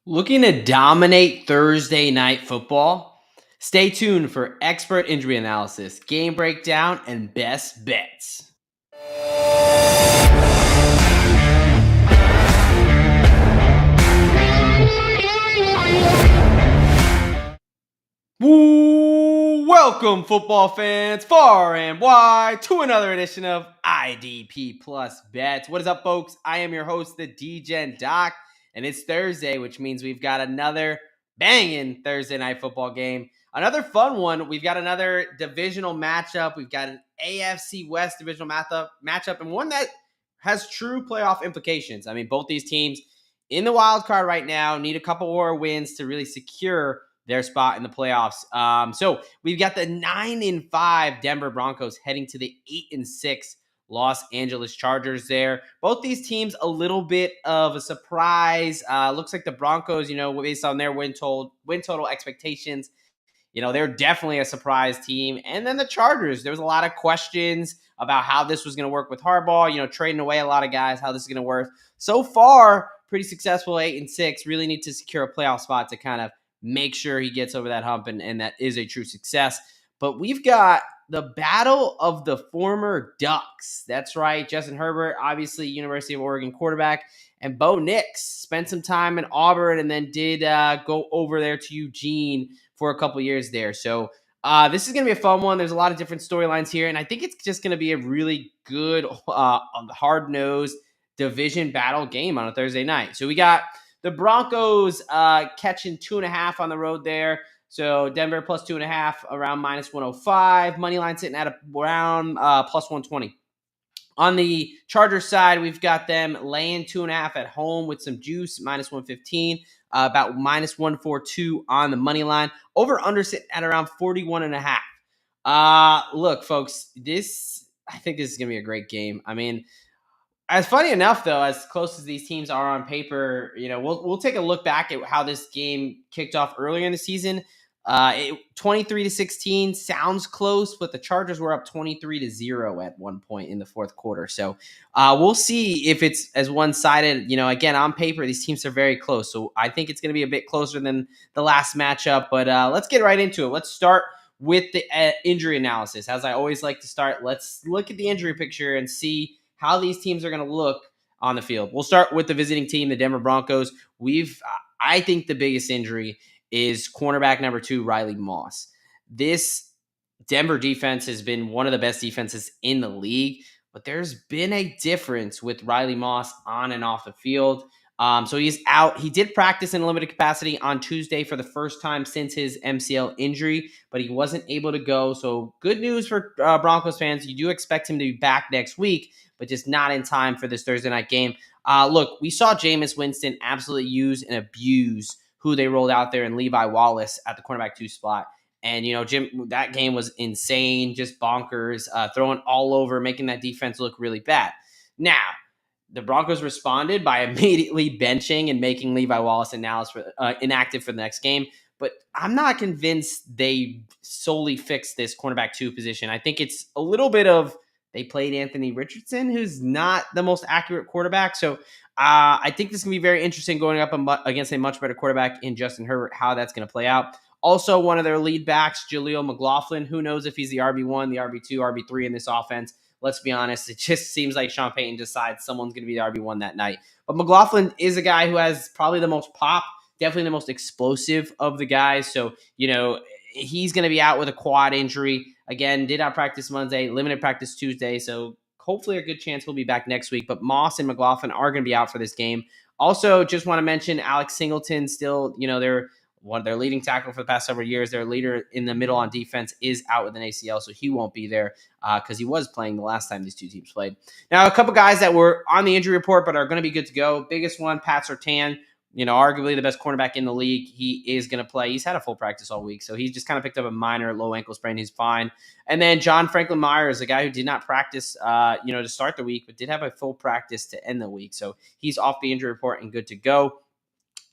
Looking to dominate Thursday night football? Stay tuned for expert injury analysis, game breakdown, and best bets. Welcome, football fans, far and wide, to another edition of IDP Plus Bets. What is up, folks? I am your host, the DGen Doc, and it's Thursday, which means we've got another banging Thursday night football game. Another fun one. We've got another divisional matchup. We've got an AFC West divisional matchup, and one that has true playoff implications. I mean, both these teams in the wild card right now need a couple more wins to really secure their spot in the playoffs. So we've got the 9-5 Denver Broncos heading to the 8-6 Los Angeles Chargers there. Both these teams a little bit of a surprise. Looks like the Broncos, based on their win total expectations, they're definitely a surprise team. And then the Chargers, there was a lot of questions about how this was going to work with Harbaugh, trading away a lot of guys, how this is going to work. So far, pretty successful 8-6. Really need to secure a playoff spot to kind of make sure he gets over that hump, and that is a true success. But we've got the battle of the former Ducks. That's right. Justin Herbert, obviously University of Oregon quarterback, and Bo Nix spent some time in Auburn and then did go over there to Eugene for a couple years there. So this is going to be a fun one. There's a lot of different storylines here, and I think it's just going to be a really good, hard-nosed division battle game on a Thursday night. So we got the Broncos catching 2.5 on the road there. So Denver plus 2.5 around minus 105. Money line sitting at around plus 120. On the Chargers side, we've got them laying 2.5 at home with some juice, minus 115, about minus 142 on the money line. Over under sitting at around 41.5. Look, folks, I think this is going to be a great game. I mean, as funny enough, though, as close as these teams are on paper, we'll take a look back at how this game kicked off earlier in the season. 23-16 sounds close, but the Chargers were up 23-0 at one point in the fourth quarter. So we'll see if it's as one-sided. Again, on paper, these teams are very close. So I think it's going to be a bit closer than the last matchup. But let's get right into it. Let's start with the injury analysis. As I always like to start, let's look at the injury picture and see how these teams are going to look on the field. We'll start with the visiting team, the Denver Broncos. I think the biggest injury is cornerback number 2, Riley Moss. This Denver defense has been one of the best defenses in the league, but there's been a difference with Riley Moss on and off the field. So he's out. He did practice in a limited capacity on Tuesday for the first time since his MCL injury, but he wasn't able to go. So good news for Broncos fans. You do expect him to be back next week, but just not in time for this Thursday night game. Look, we saw Jameis Winston absolutely use and abuse who they rolled out there in Levi Wallace at the cornerback 2 spot. And, Jim, that game was insane, just bonkers, throwing all over, making that defense look really bad. Now, the Broncos responded by immediately benching and making Levi Wallace inactive for the next game. But I'm not convinced they solely fixed this cornerback 2 position. I think it's a little bit of they played Anthony Richardson, who's not the most accurate quarterback. So I think this is going to be very interesting going up against a much better quarterback in Justin Herbert, how that's going to play out. Also, one of their lead backs, Jaleel McLaughlin. Who knows if he's the RB1, the RB2, RB3 in this offense. Let's be honest. It just seems like Sean Payton decides someone's going to be the RB1 that night. But McLaughlin is a guy who has probably the most pop, definitely the most explosive of the guys. So, he's going to be out with a quad injury. Again, did not practice Monday, limited practice Tuesday. So hopefully a good chance he'll be back next week. But Moss and McLaughlin are going to be out for this game. Also, just want to mention Alex Singleton still, they're their leading tackle for the past several years. Their leader in the middle on defense is out with an ACL, so he won't be there because he was playing the last time these two teams played. Now, a couple guys that were on the injury report but are going to be good to go. Biggest one, Pat Surtain. Arguably the best cornerback in the league. He is going to play. He's had a full practice all week, so he's just kind of picked up a minor low ankle sprain. He's fine. And then John Franklin Myers, a guy who did not practice, to start the week, but did have a full practice to end the week. So he's off the injury report and good to go.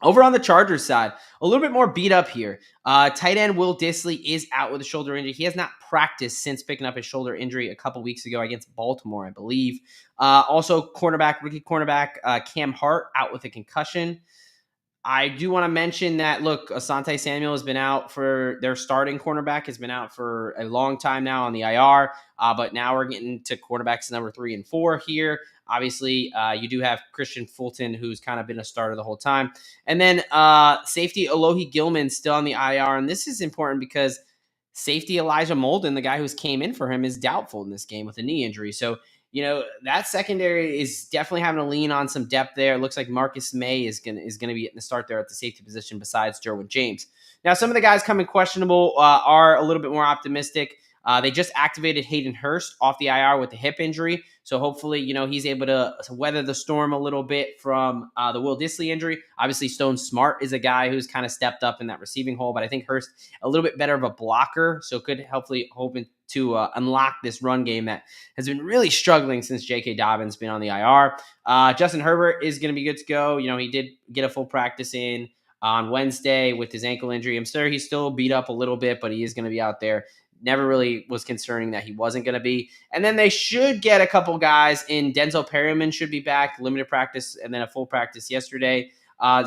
Over on the Chargers side, a little bit more beat up here. Tight end Will Dissly is out with a shoulder injury. He has not practiced since picking up his shoulder injury a couple weeks ago against Baltimore, I believe. Also, rookie cornerback Cam Hart out with a concussion. I do want to mention that, look, Asante Samuel has been out for their starting cornerback, has been out for a long time now on the IR. But now we're getting to quarterbacks number 3 and 4 here. Obviously, you do have Christian Fulton, who's kind of been a starter the whole time. And then safety Alohi Gilman still on the IR. And this is important because safety Elijah Molden, the guy who's came in for him, is doubtful in this game with a knee injury. So that secondary is definitely having to lean on some depth there. It looks like Marcus May is gonna be getting the start there at the safety position besides Derwin James. Now, some of the guys coming questionable are a little bit more optimistic. They just activated Hayden Hurst off the IR with a hip injury. So hopefully, he's able to weather the storm a little bit from the Will Dissly injury. Obviously, Stone Smart is a guy who's kind of stepped up in that receiving hole, but I think Hurst a little bit better of a blocker, so could hoping to unlock this run game that has been really struggling since J.K. Dobbins been on the IR. Justin Herbert is going to be good to go. He did get a full practice in on Wednesday with his ankle injury. I'm sure he's still beat up a little bit, but he is going to be out there. Never really was concerning that he wasn't going to be. And then they should get a couple guys in. Denzel Perryman should be back, limited practice, and then a full practice yesterday.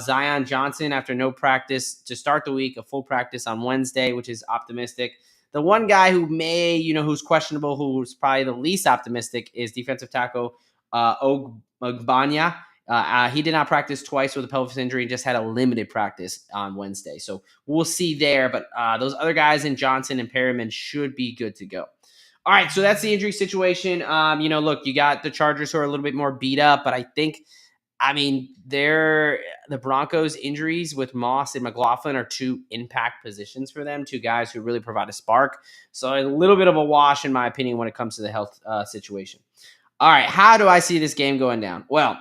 Zion Johnson, after no practice to start the week, a full practice on Wednesday, which is optimistic. The one guy who who's questionable, who's probably the least optimistic, is defensive tackle Ogbanya. He did not practice twice with a pelvis injury and just had a limited practice on Wednesday. So we'll see there. But those other guys in Johnson and Perryman should be good to go. All right, so that's the injury situation. Look, you got the Chargers who are a little bit more beat up, but I think, the Broncos' injuries with Moss and McLaughlin are two impact positions for them, two guys who really provide a spark. So a little bit of a wash, in my opinion, when it comes to the health situation. All right, how do I see this game going down? Well,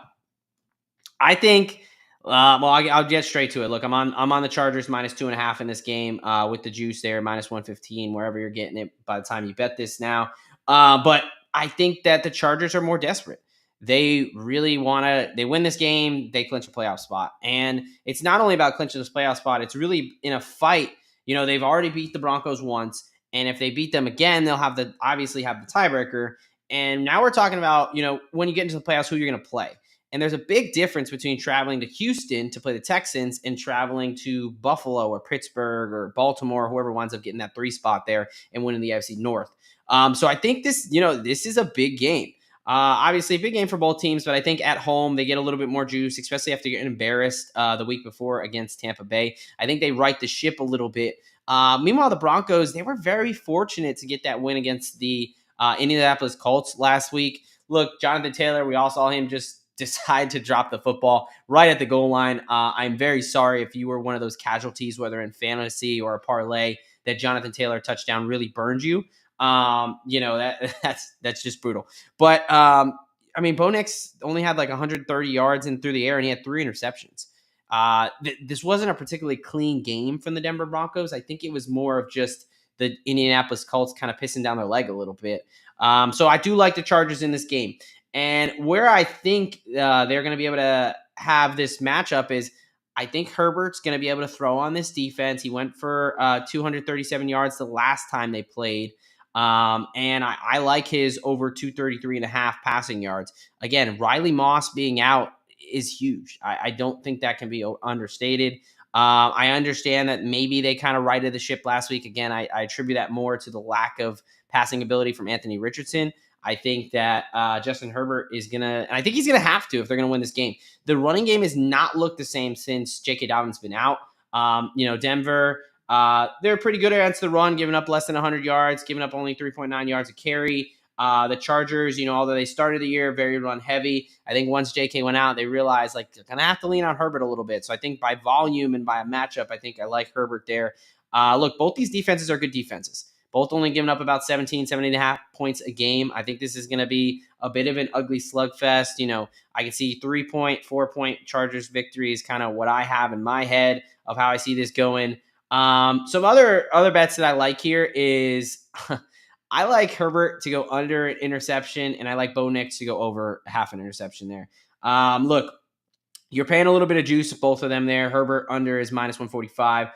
I think, I'll get straight to it. Look, I'm on the Chargers -2.5 in this game with the juice there, -115, wherever you're getting it by the time you bet this now. But I think that the Chargers are more desperate. They really they win this game, they clinch a playoff spot. And it's not only about clinching this playoff spot, it's really in a fight. They've already beat the Broncos once, and if they beat them again, they'll obviously have the tiebreaker. And now we're talking about, when you get into the playoffs, who you're going to play. And there's a big difference between traveling to Houston to play the Texans and traveling to Buffalo or Pittsburgh or Baltimore, whoever winds up getting that 3 spot there and winning the AFC North. So I think this is a big game. Obviously, a big game for both teams, but I think at home they get a little bit more juice, especially after getting embarrassed the week before against Tampa Bay. I think they right the ship a little bit. Meanwhile, the Broncos, they were very fortunate to get that win against the Indianapolis Colts last week. Look, Jonathan Taylor, we all saw him just decide to drop the football right at the goal line. I'm very sorry if you were one of those casualties, whether in fantasy or a parlay, that Jonathan Taylor touchdown really burned you. That's just brutal. But Bo Nix only had like 130 yards in through the air, and he had 3 interceptions. This wasn't a particularly clean game from the Denver Broncos. I think it was more of just the Indianapolis Colts kind of pissing down their leg a little bit. So I do like the Chargers in this game. And where I think they're going to be able to have this matchup is, I think Herbert's going to be able to throw on this defense. He went for 237 yards the last time they played. And I like his over 233.5 passing yards. Again, Riley Moss being out is huge. I don't think that can be understated. I understand that maybe they kind of righted the ship last week. Again, I attribute that more to the lack of passing ability from Anthony Richardson. I think that Justin Herbert is going to, and I think he's going to have to if they're going to win this game. The running game has not looked the same since J.K. Dobbins been out. Denver, they're pretty good against the run, giving up less than 100 yards, giving up only 3.9 yards a carry. The Chargers, although they started the year very run heavy, I think once J.K. went out, they realized they're going to have to lean on Herbert a little bit. So I think by volume and by a matchup, I think I like Herbert there. Look, both these defenses are good defenses. Both only giving up about 17.5 points a game. I think this is going to be a bit of an ugly slugfest. I can see 3-point, 4-point Chargers victory is kind of what I have in my head of how I see this going. Some other bets that I like here is I like Herbert to go under an interception, and I like Bo Nix to go over half an interception there. Look, you're paying a little bit of juice, both of them there. Herbert under is -145.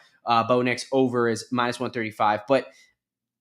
Bo Nix over is -135. But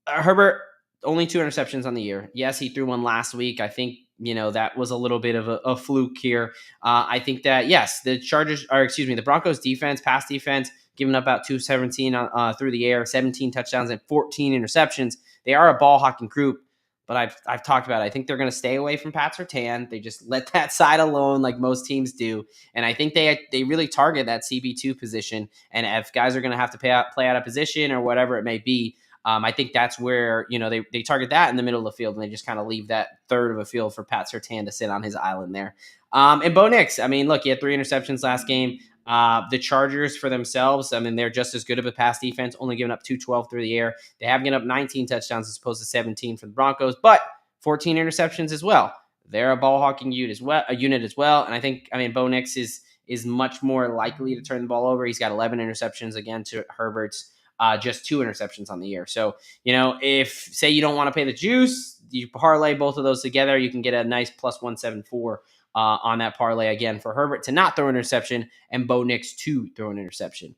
Herbert, only 2 interceptions on the year. Yes, he threw one last week. I think that was a little bit of a fluke here. I think that, yes, the Broncos defense, pass defense, giving up about 217 through the air, 17 touchdowns and 14 interceptions. They are a ball hawking group, but I've talked about it. I think they're going to stay away from Pat Surtain. They just let that side alone, like most teams do. And I think they really target that CB2 position. And if guys are going to have to play out of position or whatever it may be, I think that's where they target that in the middle of the field, and they just kind of leave that third of a field for Pat Surtain to sit on his island there. And Bo Nix, I mean, look, he had 3 interceptions last game. The Chargers for themselves, I mean, they're just as good of a pass defense, only giving up 212 through the air. They have given up 19 touchdowns as opposed to 17 for the Broncos, but 14 interceptions as well. They're a ball hawking unit as well. And I think, Bo Nix is much more likely to turn the ball over. He's got 11 interceptions again to Herbert's just 2 interceptions on the year. So, if say you don't want to pay the juice, you parlay both of those together, you can get a nice plus 174 on that parlay again for Herbert to not throw an interception and Bo Nix to throw an interception.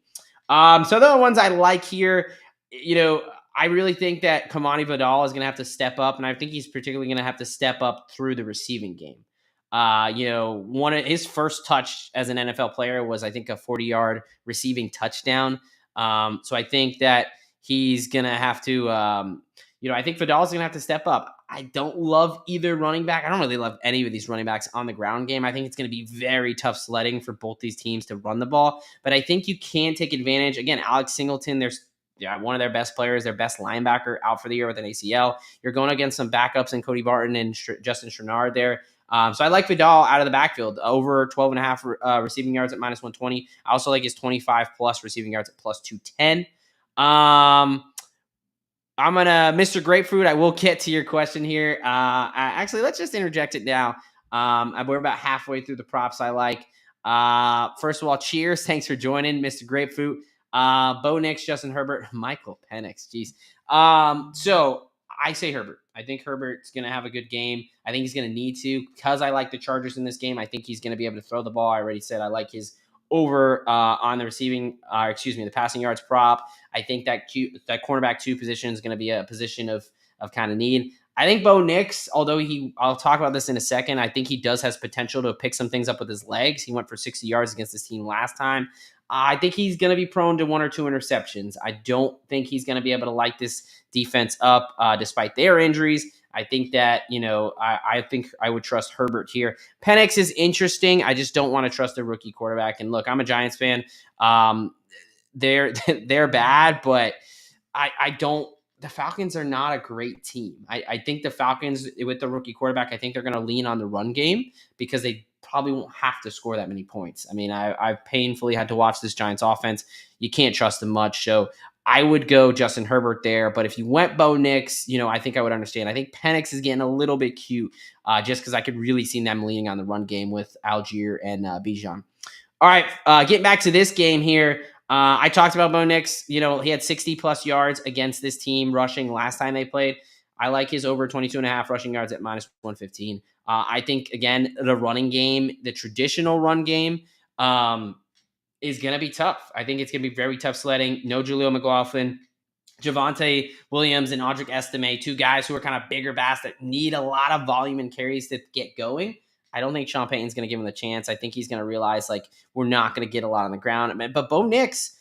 So the ones I like here, I really think that Kamani Vidal is going to have to step up, and I think he's particularly going to have to step up through the receiving game. One of his first touch as an NFL player was, I think, a 40-yard receiving touchdown. So I think that he's going to have to, I think Vidal's going to have to step up. I don't love either running back. I don't really love any of these running backs on the ground game. I think it's going to be very tough sledding for both these teams to run the ball. But I think you can take advantage. Again, Alex Singleton, one of their best players, their best linebacker, out for the year with an ACL. You're going against some backups in Cody Barton and Justin Chouinard there. So I like Vidal out of the backfield, over 12.5 receiving yards at minus 120. I also like his 25 plus receiving yards at plus 210. I'm going to, Mr. Grapefruit, I will get to your question here. Actually, let's just interject it now. We're about halfway through the props I like. First of all, cheers. Thanks for joining, Mr. Grapefruit. Bo Nix, Justin Herbert, Michael Penix. Jeez. So I say Herbert. I think Herbert's going to have a good game. I think he's going to need to, because I like the Chargers in this game. I think he's going to be able to throw the ball. I already said I like his over on the passing yards prop. I think that cornerback 2 position is going to be a position of kind of need. I think Bo Nix, although I'll talk about this in a second, I think he has potential to pick some things up with his legs. He went for 60 yards against this team last time. I think he's going to be prone to 1 or 2 interceptions. I don't think he's going to be able to light this defense up despite their injuries. I think that, I think I would trust Herbert here. Penix is interesting. I just don't want to trust a rookie quarterback. And look, I'm a Giants fan. They're bad, but I don't. The Falcons are not a great team. I think the Falcons, with the rookie quarterback, I think they're going to lean on the run game because they probably won't have to score that many points. I mean, I've painfully had to watch this Giants offense. You can't trust them much. So I would go Justin Herbert there. But if you went Bo Nix, I think I would understand. I think Penix is getting a little bit cute just because I could really see them leaning on the run game with Algier and Bijan. All right, getting back to this game here. I talked about Bo Nix. He had 60-plus yards against this team rushing last time they played. I like his over 22.5 rushing yards at minus 115. I think, again, the running game, the traditional run game, is going to be tough. I think it's going to be very tough sledding. No Julio McLaughlin, Javonte Williams, and Audric Estime, 2 guys who are kind of bigger bats that need a lot of volume and carries to get going. I don't think Sean Payton's going to give him the chance. I think he's going to realize, we're not going to get a lot on the ground. But Bo Nix,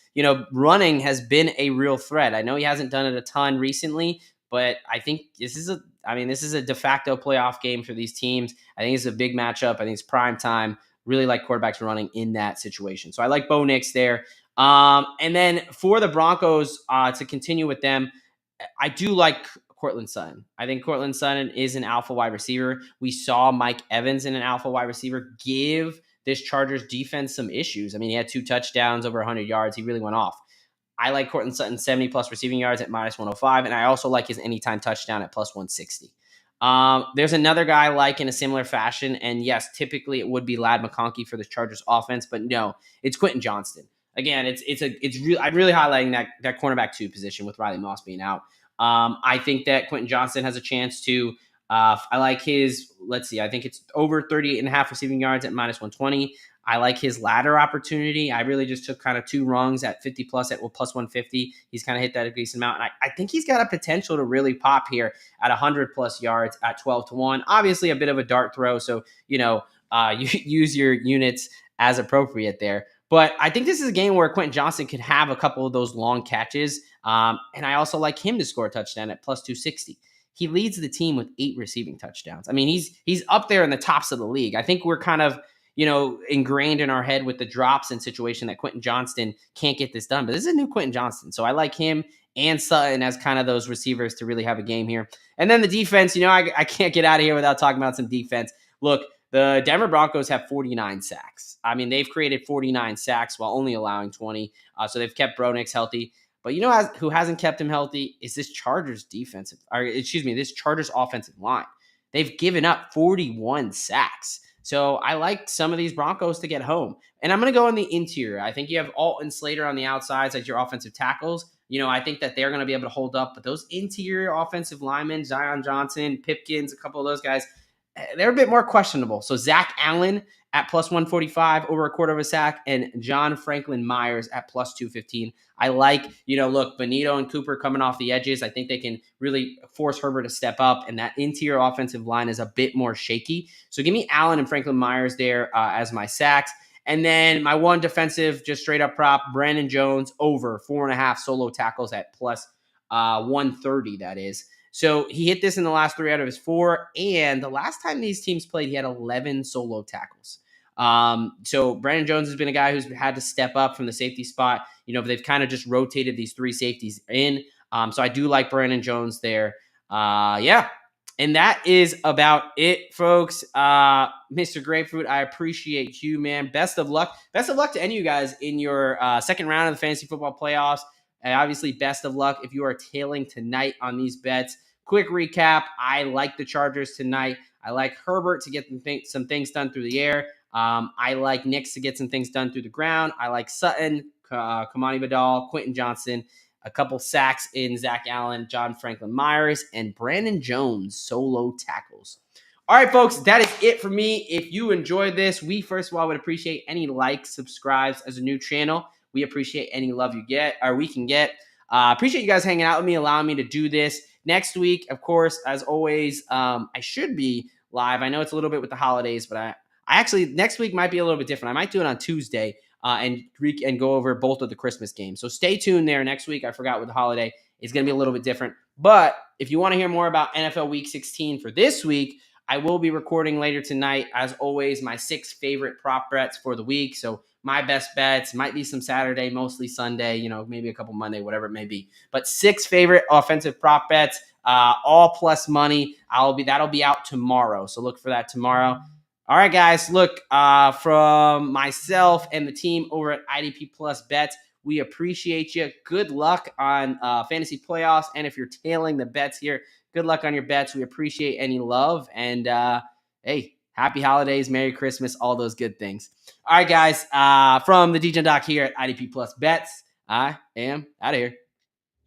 running has been a real threat. I know he hasn't done it a ton recently, but I think this is a de facto playoff game for these teams. I think it's a big matchup. I think it's prime time. Really like quarterbacks running in that situation. So I like Bo Nix there. And then for the Broncos, to continue with them, I do like Courtland Sutton. I think Courtland Sutton is an alpha wide receiver. We saw Mike Evans in an alpha wide receiver give this Chargers defense some issues. I mean, he had 2 touchdowns, over 100 yards. He really went off. I like Courtland Sutton 70-plus receiving yards at minus 105, and I also like his anytime touchdown at plus 160. There's another guy I like in a similar fashion, and yes, typically it would be Ladd McConkey for the Chargers offense, but no, it's Quentin Johnston. Again, I'm really highlighting that cornerback 2 position with Riley Moss being out. I think that Quentin Johnston has a chance to. I like his. Let's see. I think it's over 38.5 receiving yards at minus 120. I like his ladder opportunity. I really just took kind of two rungs at 50 plus at plus 150. He's kind of hit that a decent amount. And I think he's got a potential to really pop here at 100 plus yards at 12 to 1. Obviously, a bit of a dart throw. So, you use your units as appropriate there. But I think this is a game where Quentin Johnston could have a couple of those long catches. And I also like him to score a touchdown at plus 260. He leads the team with 8 receiving touchdowns. I mean, he's up there in the tops of the league. I think we're kind of, ingrained in our head with the drops and situation that Quentin Johnston can't get this done. But this is a new Quentin Johnston. So I like him and Sutton as kind of those receivers to really have a game here. And then the defense, I can't get out of here without talking about some defense. Look, the Denver Broncos have 49 sacks. I mean, they've created 49 sacks while only allowing 20. So they've kept Bronix healthy. But who hasn't kept him healthy is this Chargers this Chargers offensive line. They've given up 41 sacks. So I like some of these Broncos to get home. And I'm going to go in the interior. I think you have Alt and Slater on the outsides as your offensive tackles. I think that they're going to be able to hold up. But those interior offensive linemen, Zion Johnson, Pipkins, a couple of those guys, they're a bit more questionable. So Zach Allen at plus 145, over a quarter of a sack, and John Franklin Myers at plus 215. I like, Benito and Cooper coming off the edges. I think they can really force Herbert to step up, and that interior offensive line is a bit more shaky. So give me Allen and Franklin Myers there as my sacks. And then my one defensive, just straight up prop, Brandon Jones over 4.5 solo tackles at plus 130, that is. So he hit this in the last 3 out of his 4, and the last time these teams played, he had 11 solo tackles. So Brandon Jones has been a guy who's had to step up from the safety spot. They've kind of just rotated these 3 safeties in. So I do like Brandon Jones there. Yeah. And that is about it, folks. Mr. Grapefruit, I appreciate you, man. Best of luck. Best of luck to any of you guys in your second round of the fantasy football playoffs. And obviously, best of luck if you are tailing tonight on these bets. Quick recap. I like the Chargers tonight. I like Herbert to get some things done through the air. I like Nix to get some things done through the ground. I like Sutton, Kamani Vidal, Quentin Johnston, a couple sacks in Zach Allen, John Franklin Myers, and Brandon Jones solo tackles. All right, folks, that is it for me. If you enjoyed this, we first of all would appreciate any likes, subscribes as a new channel. We appreciate any love we can get. Appreciate you guys hanging out with me, allowing me to do this. Next week, of course, as always, I should be live. I know it's a little bit with the holidays, but I actually, next week might be a little bit different. I might do it on Tuesday and go over both of the Christmas games. So stay tuned there next week. I forgot with the holiday. It's going to be a little bit different. But if you want to hear more about NFL Week 16 for this week, I will be recording later tonight, as always, my 6 favorite prop bets for the week. So my best bets, might be some Saturday, mostly Sunday, maybe a couple Monday, whatever it may be. But 6 favorite offensive prop bets, all plus money. That'll be out tomorrow. So look for that tomorrow. All right, guys, look, from myself and the team over at IDP Plus Bets, we appreciate you. Good luck on fantasy playoffs. And if you're tailing the bets here, good luck on your bets. We appreciate any love. And, hey, happy holidays, Merry Christmas, all those good things. All right, guys, from the DJ Doc here at IDP Plus Bets, I am out of here.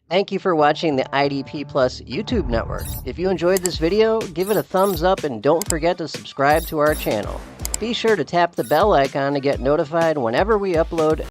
Thank you for watching the IDP Plus YouTube network. If you enjoyed this video, give it a thumbs up and don't forget to subscribe to our channel. Be sure to tap the bell icon to get notified whenever we upload